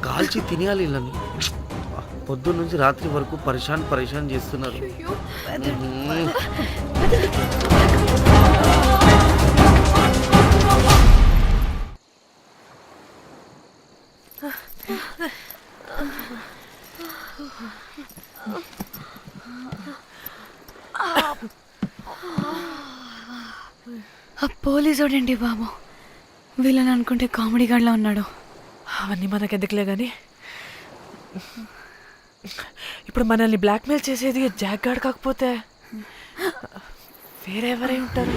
కాల్చి తినేయాలి వీళ్ళని. పొద్దున్న నుంచి రాత్రి వరకు పరేషాన్ చేస్తున్నారు. పోలీసోడండి బాబు, వీళ్ళని అనుకుంటే కామెడీ గాడ్లా ఉన్నాడు. అవన్నీ మనకెందుకులే కానీ ఇప్పుడు మనల్ని బ్లాక్మెయిల్ చేసేది జాక్ గార్డ్ కాకపోతే వేరే ఎవరై ఉంటారు?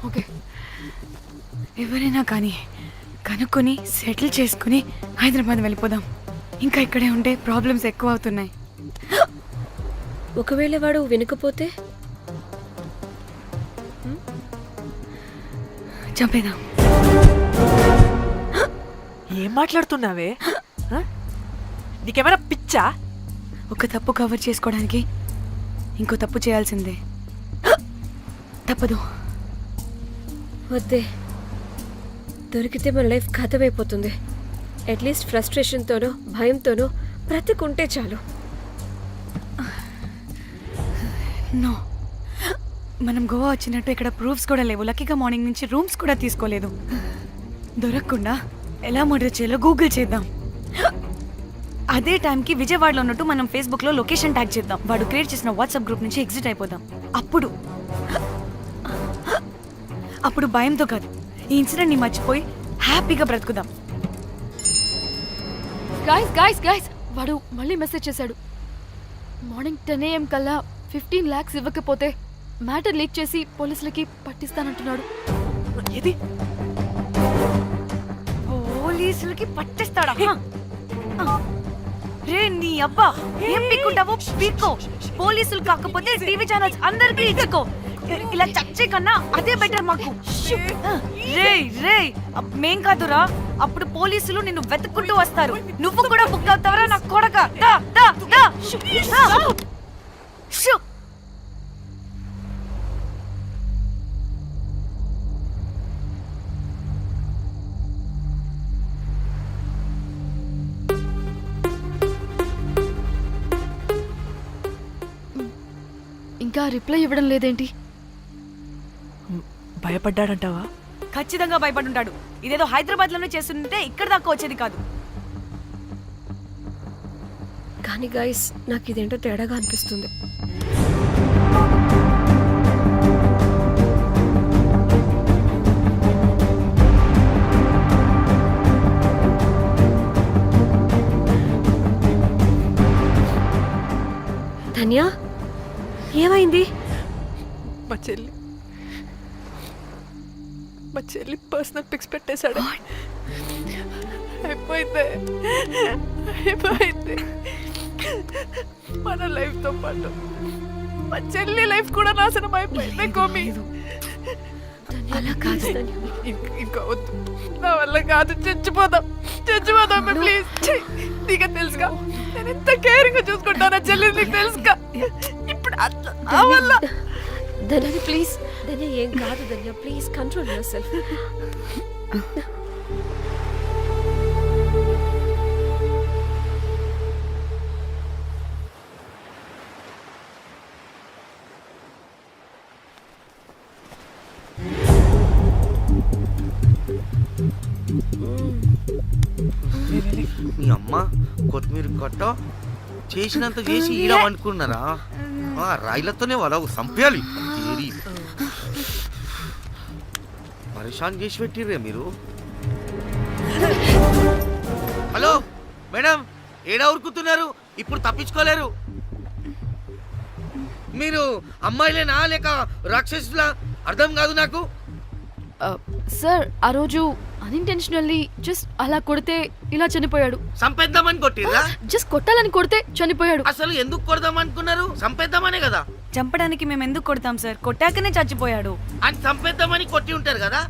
ఓకే, ఎవరైనా కానీ కనుక్కొని సెటిల్ చేసుకుని హైదరాబాద్ వెళ్ళిపోదాం. ఇంకా ఇక్కడే ఉంటే ప్రాబ్లమ్స్ ఎక్కువ అవుతున్నాయి. ఒకవేళ వాడు వినకపోతే చంపేదాం. ఏం మాట్లాడుతున్నావే? నీకేమైనా పిచ్చా? ఒక తప్పు కవర్ చేసుకోవడానికి ఇంకో తప్పు చేయాల్సిందే. తప్పదు. వద్దే, దొరికితే మన లైఫ్ ఖతమైపోతుంది. అట్లీస్ట్ ఫ్రస్ట్రేషన్తోనో భయంతోనో బ్రతికుంటే చాలు. నో, మనం గోవా వచ్చినట్టు ఇక్కడ ప్రూఫ్స్ కూడా లేవు. లక్కీగా మార్నింగ్ నుంచి రూమ్స్ కూడా తీసుకోలేదు. దొరకకుండా ఎలా మర్డర్ చేయాలో గూగుల్ చేద్దాం. అదే టైంకి విజయవాడలో ఉన్నట్టు మనం ఫేస్బుక్లో లొకేషన్ ట్యాగ్ చేద్దాం. వాడు క్రియేట్ చేసిన వాట్సాప్ గ్రూప్ నుంచి ఎగ్జిట్ అయిపోదాం. అప్పుడు భయంతో కాదు, ఈ ఇన్సిడెంట్ని మర్చిపోయి హ్యాపీగా బ్రతుకుదాం. గైస్ వాడు మళ్ళీ మెసేజ్ చేశాడు. మార్నింగ్ 10 AM కల్లా 15 lakhs ఇవ్వకపోతే మ్యాటర్ లీక్ చేసి పోలీసులకి పట్టిస్తానంటున్నాడు. ఏది? పోలీసులకి పట్టిస్తాడా? రే నీ అబ్బా, ఏం పీక్కుంటావో పీక్కో. పోలీసులు కాకపోతే టీవీ ఛానల్స్ అందరికీ ఇచ్చుకో. ఇలా చచ్చే కన్నా అదే బెటర్ మాకు. రే మేం కాదురా, అప్పుడు పోలీసులు నిన్ను వెతుక్కుంటూ వస్తారు. నువ్వు కూడా బుక్ అవుతావరా నా కొడక. ఇంకా రిప్లై ఇవ్వడం లేదేంటి? భయపడ్డాడంటావా? ఖచ్చితంగా భయపడుంటాడు. ఇదేదో హైదరాబాద్ లోనే చేస్తుంటే ఇక్కడ దాకా వచ్చేది కాదు. కానీ గైస్, నాకు ఇదేంటో తేడాగా అనిపిస్తుంది. ధన్య, ఏమైంది? మా చెల్లి పర్సనల్ పిక్స్ పెట్టేశాడు. అయిపోయింది మన లైఫ్ తో పాటు మా చెల్లి లైఫ్ కూడా నాశనం అయిపోయింది. కోమి, అలా కాదు. ఇంకా వద్దు, నా వల్ల కాదు. చచ్చిపోదాం ప్లీజ్. నీకు తెలుసుగా నేను ఎంత కేరింగ్ గా చూసుకుంటానా చెల్లి, నీకు తెలుసుగా. ఇప్పుడు ధన్య ప్లీజ్, ధన్య ఏం కాదు. ధన్య ప్లీజ్ కంట్రోల్ యువర్ సెల్ఫ్. మీ అమ్మ కొత్తిమీర కట్ట చేసినంత చేసి ఈడ అనుకున్నారా? రాయిలతోనే వాళ్ళ సంపేయాలి. పరేషాన్ చేసి పెట్టిర్రే మీరు. హలో మేడం, ఏడా ఉరుకుతున్నారు? ఇప్పుడు తప్పించుకోలేరు. మీరు అమ్మాయిలేనా లేక రాక్షసులా? అర్థం కాదు నాకు. సార్, ఆ రోజు అన్ఇంటెన్షనల్లీ జస్ట్ అలా కొడితే ఇలా చనిపోయాడు. సంపేద్దామని కొట్టిర్రా? జస్ట్ కొట్టాలని కొడితే చనిపోయాడు. అసలు ఎందుకు కొడదాం అనుకున్నారు? సంపేద్దామనే కదా. చంపడానికి మేము ఎందుకు కొడతాం సార్? కొట్టాకనే చచ్చిపోయాడు. అని సంపేద్దామని కొట్టి ఉంటారు కదా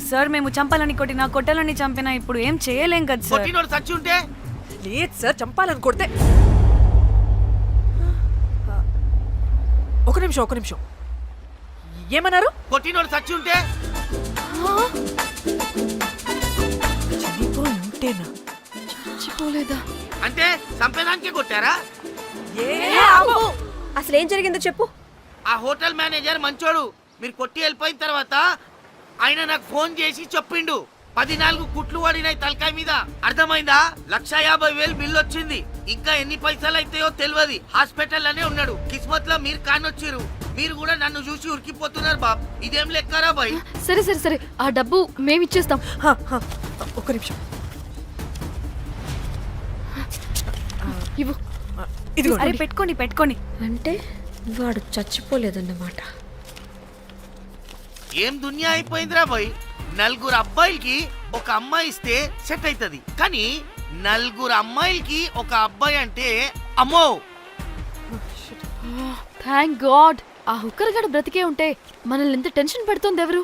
సార్. మేము చంపాలని కొట్టినా కొట్టాలని చంపినా ఇప్పుడు ఏం చేయలేం కదా సార్. కొట్టినోడు చచ్చి ఉంటే? లేదు సార్, చంపాలని కొడితే. ఒక నిమిషం ఏమన్నారు? కొట్టినోడు చచ్చి ఉంటే? చనిపోయి ఉంటేనా? చచ్చిపోలేదా? అంటే చంపేదానికి కొట్టారా? అసలు ఏం జరిగిందో చెప్పు. ఆ హోటల్ మేనేజర్ మంచోడు. మీరు కొట్టి వెళ్ళిపోయిన తర్వాత ఆయన నాకు ఫోన్ చేసి చెప్పిండు 14 కుట్లు పడినాయి తలకాయ మీద. అర్థమైందా? 1,50,000 బిల్లు వచ్చింది. ఇంకా ఎన్ని పైసలు అయితాయో తెలియదు. హాస్పిటల్ అనే ఉన్నాడు. కిస్మత్ లో మీరు కానొచ్చిరు. మీరు కూడా నన్ను చూసి ఉరికిపోతున్నారు బాబ్. ఇదేం లెక్కరా బాయ్? సరే సరే సరే, ఆ డబ్బు మేమిచ్చేస్తాం. ఒక్క నిమిషం. ఇవ్వు. ఇదిగో. అరే పెట్టుకోండి పెట్టుకోండి. అంటే వాడు చచ్చిపోలేదన్నమాట. ఏం దునియా అయిపోయిందిరా బాయ్. 4 అబ్బాయిలకి ఒక అమ్మాయి ఇస్తే సెట్ అవుతుంది, కానీ 4 అమ్మాయిలకి ఒక అబ్బాయి అంటే అమ్మో. థ్యాంక్ గాడ్ ఆ హుక్కర్ గడు బ్రతికే ఉంటే మనల్ని ఎంత టెన్షన్ పెడుతుంది ఎవరు?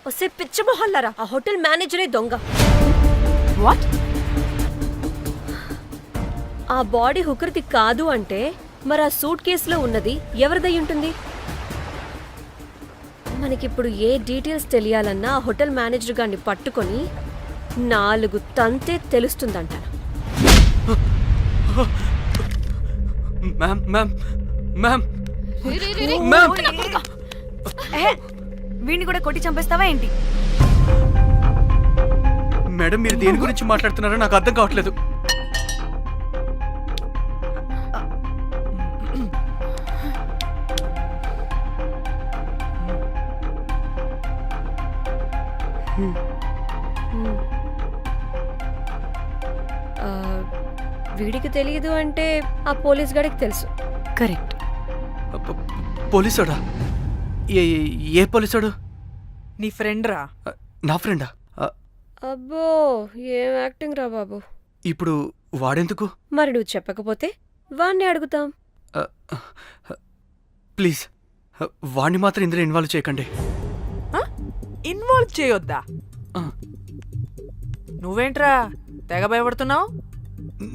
వస్తే పిచ్చ మొహల్లారా, ఆ హోటల్ మేనేజరే దొంగ. వాట్? ఆ బాడీ హుకర్ది కాదు అంటే మరి ఆ సూట్ కేసులో ఉన్నది ఎవరిదై ఉంటుంది? మనకిప్పుడు ఏ డీటెయిల్స్ తెలియాలన్నా ఆ హోటల్ మేనేజర్ గారిని పట్టుకొని 4 తంతే తెలుస్తుందంట. మ్యామ్ మ్యామ్ మ్యామ్ రే, రే, రే, రే. మ్యామ్. నా కొడుకా. వీడిని కూడా కొట్టి చంపేస్తావా ఏంటి? మేడం మీరు దేని గురించి మాట్లాడుతున్నారో నాకు అర్థం కావట్లేదు. ఆ, వీడికి తెలియదు అంటే ఆ పోలీస్ గాడికి తెలుసు. కరెక్ట్. పోలీసోడా? ఏ పోలీసోడు? నీ ఫ్రెండ్ రా. నా ఫ్రెండా? అబ్బో ఏం యాక్టింగ్ రా బాబు. ఇప్పుడు వాడెందుకు? మరి నువ్వు చెప్పకపోతే వాణ్ణి అడుగుతాం. ప్లీజ్ వాడిని మాత్రం ఇందులో ఇన్వాల్వ్ చేయకండి. ఇన్వాల్వ్ చేయొద్దా? ఆ, నువ్వేంట్రా తెగ భయపడుతున్నావు?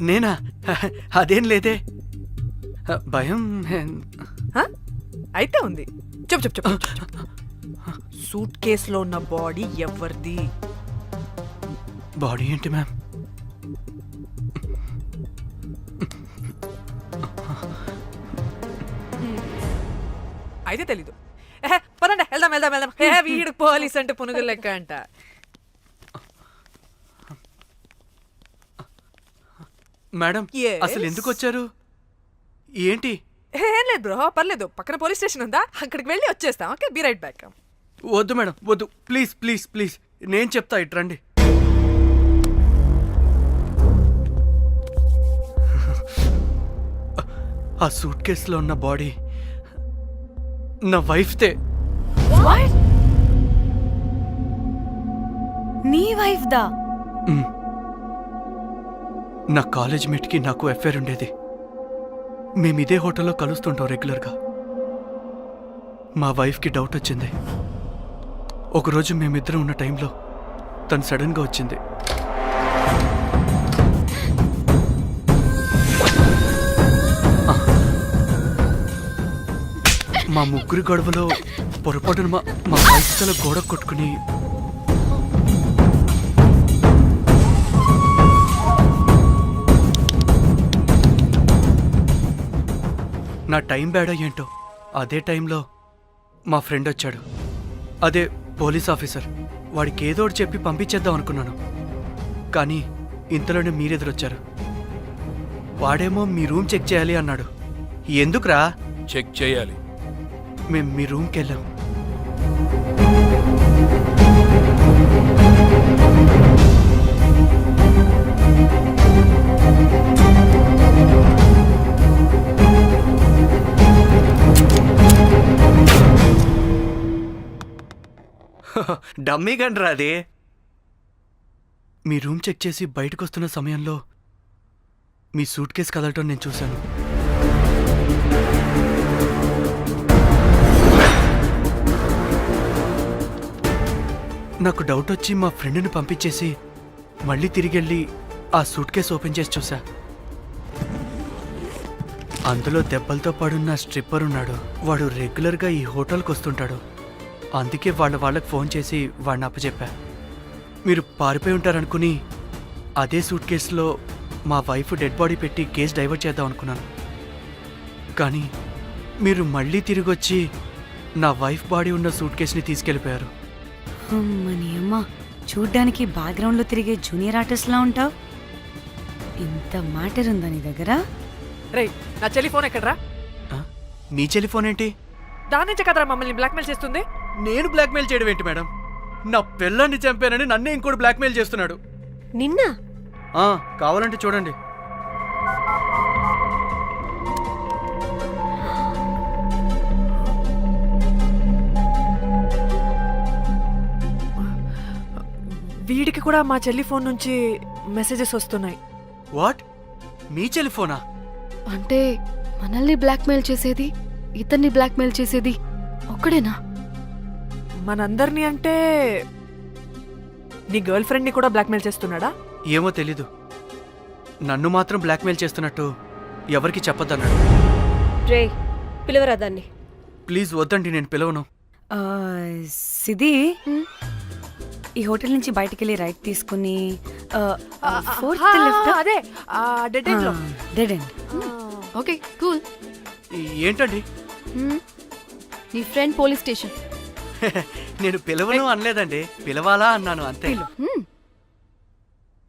నేనా? అదేం లేదే. భయం అయితే ఉంది. చెప్పు చెప్పు చెప్పు. సూట్ కేసులో ఉన్న బాడీ ఎవరిది? బాడీ ఏంటి మ్యామ్? అయితే తెలీదు. పదండి వెళ్దాం వెళ్దాం వెళ్దాం. వీడు పోలీస్ అంటే పునుగులు లెక్క అంట. Madam Yes. అసలు ఎందుకు వచ్చారు? ఏంటి? ఏం లేదు బ్రో, పర్లేదు. పక్కన పోలీస్ స్టేషన్ ఉందా, అక్కడికి వెళ్ళి వచ్చేస్తాం. Okay, be right back. వద్దు మేడం వద్దు, ప్లీజ్ ప్లీజ్ ప్లీజ్ నేను చెప్తా, ఇట్రండి. ఆ సూట్ కేసులో ఉన్న బాడీ నా వైఫ్తే. నీ వైఫ్ దా? నా కాలేజ్ మేట్కి నాకు అఫైర్ ఉండేది. మేము ఇదే హోటల్లో కలుస్తుంటాం రెగ్యులర్గా. మా వైఫ్కి డౌట్ వచ్చింది. ఒకరోజు మేమిద్దరం ఉన్న టైంలో తను సడన్గా వచ్చింది. మా ముగ్గురి గొడవలో పొరపాటున మా వైఫ్ తల గోడ కొట్టుకుని నా టైం బ్యాడో ఏంటో అదే టైంలో మా ఫ్రెండ్ వచ్చాడు. అదే పోలీస్ ఆఫీసర్. వాడికి ఏదో ఒకటి చెప్పి పంపించేద్దాం అనుకున్నాను, కానీ ఇంతలోనే మీరెదురొచ్చారు. వాడేమో మీ రూమ్ చెక్ చేయాలి అన్నాడు. ఎందుకురా? చెక్ చేయాలి. మేము మీ రూమ్కి వెళ్ళాం. డమ్మీ గండ్రా అది. మీ రూమ్ చెక్ చేసి బయటకు వస్తున్న సమయంలో మీ సూట్ కేసు కదలటం నేను చూశాను. నాకు డౌట్ వచ్చి మా ఫ్రెండ్ని పంపించేసి మళ్ళీ తిరిగెళ్ళి ఆ సూట్ కేసు ఓపెన్ చేసి చూసా. అందులో దెబ్బలతో పడున్న స్ట్రిప్పర్ ఉన్నాడు. వాడు రెగ్యులర్గా ఈ హోటల్కి వస్తుంటాడు. అందుకే వాళ్ళకి ఫోన్ చేసి వాడిని అప్పచెప్పా. మీరు పారిపోయి ఉంటారనుకుని అదే సూట్ కేసులో మా వైఫ్ డెడ్ బాడీ పెట్టి కేసు డైవర్ట్ చేద్దాం అనుకున్నాను. కానీ మీరు మళ్ళీ తిరిగి వచ్చి నా వైఫ్ బాడీ ఉన్న సూట్ కేసుని తీసుకెళ్ళిపోయారు. అమ్మని అమ్మ, చూడ్డానికి బ్యాక్గ్రౌండ్లో తిరిగే జూనియర్ ఆర్టిస్ట్లా ఉంటావు. ఇంత మ్యాటర్ ఉందా నీ దగ్గర? రేయ్, నా చెల్లి ఫోన్ ఎక్కడరా? ఆ? మీ టెలిఫోన్ ఏంటి? దాని నుంచే కదరా మమ్మల్ని బ్లాక్మెయిల్ చేస్తుంది. నేను బ్లాక్మెయిల్ చేయడం ఏంటి మేడం? నా పిల్లాన్ని చంపానని నన్నే ఇంకోటి బ్లాక్మెయిల్ చేస్తున్నాడు. నిన్న కావాలంటే చూడండి. వీడికి కూడా మా చెల్లి ఫోన్ నుంచి మెసేజెస్ వస్తున్నాయి. వాట్? మీ టెలిఫోనా? అంటే మనల్ని బ్లాక్మెయిల్ చేసేది, ఇతన్ని బ్లాక్మెయిల్ చేసేది ఒక్కడేనా? మనందరినీ అంటే నీ గర్ల్ ఫ్రెండ్ని కూడా బ్లాక్మెయిల్ చేస్తున్నాడా? ఏమో తెలీదు. నన్ను మాత్రం బ్లాక్మెయిల్ చేస్తున్నట్టు ఎవరికి చెప్పొద్దన్నాడు. రే, పిలవరా దాన్ని. ప్లీజ్ వద్దండి, నేను పిలవను. ఆ, సిది, ఈ హోటల్ నుంచి బయటికి వెళ్ళి రైట్ తీసుకుని ఫోర్త్ లెఫ్ట్. అదే డెడ్ ఎండ్ లో. Dead end. Okay, cool. ఏంటండి? నీ ఫ్రెండ్ పోలీస్ స్టేషన్. నేను పిలవను అనలేదండి, పిలవాలా అన్నాను అంతే.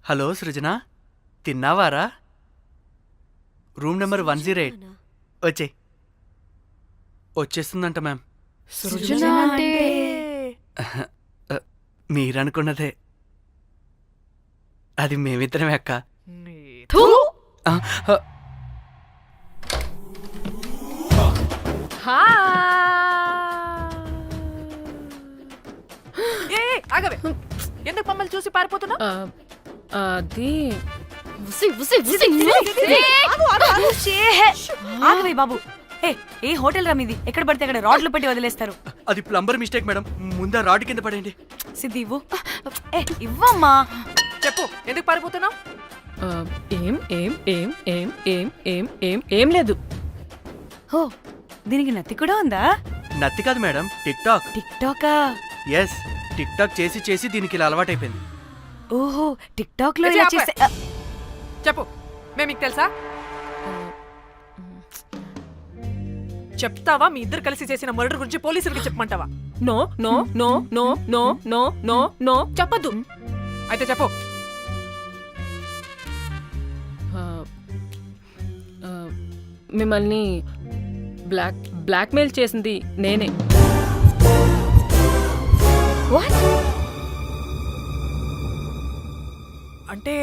హలో సృజన, తిన్నావారా? Room number 108. వచ్చేస్తుందంట మ్యామ్. సృజన అంటే మీరనుకున్నదే. అది మేమిద్దరమే అక్క. థూ! ఆ, ఆగవే, ఎందుకు మమ్మల్ని చూసి పారిపోతున్నా? అది ఆగవే బాబు. ఏ హోటల్ రా మీది? ఎక్కడ పడితే అక్కడ రాడ్లు పెట్టి వదిలేస్తారు. అది ప్లంబర్ మిస్టేక్ మేడం. ముందా రాడ్ కింద పడేయండి. సిద్ధి ఇవ్వు. ఇవ్వమ్మా. చెప్పు, ఎందుకు పారిపోతున్నావు? ఏం ఏం ఏం ఏం ఏం ఏం ఏం ఏం లేదు. హో, దీనికి నత్తి కూడా ఉందా? నత్తి కాదు మేడం, టిక్ టాక్. టిక్ టాకా? ఎస్, టిక్ టాక్ చేసి చేసి దీనికి ఇలా అలవాటైపోయింది. ఓహో, టిక్ టాక్ లో ఇలా చేస్తే చెప్పు, మేము మీకు తెలుసా? చెప్తావా? మీ ఇద్దరు కలిసి చేసిన మర్డర్ గురించి పోలీసులకి చెప్పమంటావా? No no no no no no no no చెప్పద్దు. అయితే చెప్పు. మిమ్మల్ని బ్లాక్మెయిల్ చేసింది నేనే. అంటే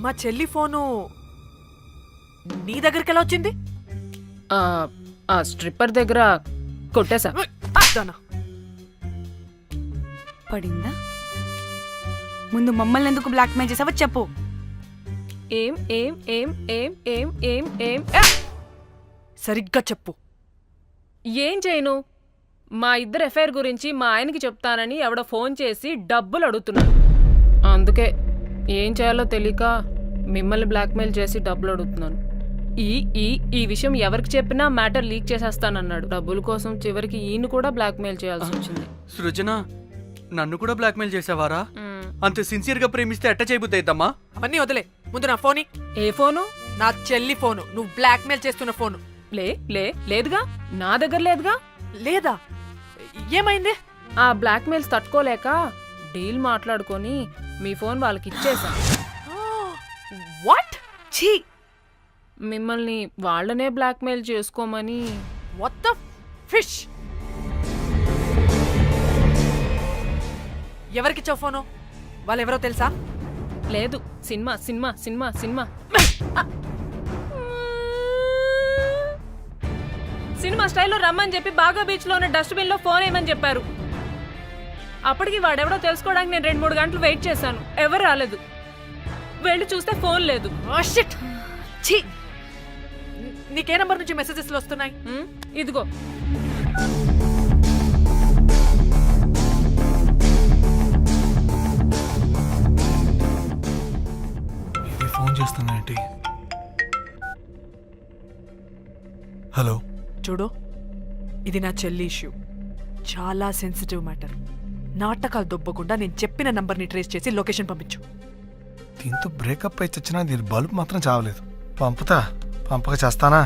మా చెల్లి ఫోను నీ దగ్గరికి ఎలా వచ్చింది? ఆ స్ట్రిప్పర్ దగ్గర కొట్టేశా. దానా, పడిందా? ముందు మమ్మల్ని ఎందుకు బ్లాక్మెయిల్ చేసావో చెప్పు. ఏం ఏం ఏం ఏం ఏం ఏం ఏం సరిగ్గా చెప్పు. ఏం చేయను? మా ఇద్దరు ఎఫ్ఐఆర్ గురించి మా ఆయనకి చెప్తానని ఎవడో ఫోన్ చేసి డబ్బులు అడుగుతున్నాడు. అందుకే ఏం చేయాలో తెలియక మిమ్మల్ని బ్లాక్మెయిల్ చేసి డబ్బులు అడుగుతున్నాను. ఈ ఈ ఈ విషయం ఎవరికి చెప్పినా మ్యాటర్ లీక్ చేసేస్తానన్నాడు. డబ్బుల కోసం చివరికి ఈయన కూడా బ్లాక్మెయిల్ చేయాల్సి వచ్చింది. సృజన, నన్ను కూడా బ్లాక్మెయిల్ చేసావారా? అంత సిన్సియర్ గా ప్రేమిస్తే ఎట్ట చేయబుద్ది అయిద్దమ్మా? అవన్నీ వదిలే, ముందు నా ఫోని. ఏ ఫోను? నా చెల్లి ఫోను, నువ్వు బ్లాక్మెయిల్ చేస్తున్న ఫోను. లేదుగా, నా దగ్గర లేదుగా. లేదా? ఏమైంది? ఆ బ్లాక్మెయిల్స్ తట్టుకోలేక డీల్ మాట్లాడుకొని మీ ఫోన్ వాళ్ళకి ఇచ్చేసా. వాట్? ఛీ, మిమ్మల్ని వాళ్ళనే బ్లాక్మెయిల్ చేసుకోమని. What the fish? ఎవరికిచ్చావు ఫోను? వాళ్ళెవరో తెలుసా? లేదు, cinema cinema cinema cinema cinema స్టైల్లో రమ్మని చెప్పి బాగా బీచ్ లో ఉన్న డస్ట్బిన్ లో ఫోన్ వేయమని చెప్పారు. అప్పటికి వాడెవడో తెలుసుకోవడానికి నేను 2-3 గంటలు వెయిట్ చేశాను. ఎవరు రాలేదు. వెళ్ళి చూస్తే ఫోన్ లేదు. షిట్! ఛీ! నీకే నంబర్ నుంచి మెసేజెస్లు వస్తున్నాయి? ఇదిగో. ఫోన్ చేస్తానేంటి? హలో, చూడు, ఇది నా చెల్లి ఇష్యూ. చాలా సెన్సిటివ్ మ్యాటర్. నాటకాలు దొబ్బకుండా నేను చెప్పిన నంబర్ని ట్రేస్ చేసి లొకేషన్ పంపించు. దీంతో బ్రేకప్ అయి చచ్చినా దీని బల్బ్ మాత్రం చావలేదు. పంపక చేస్తానా?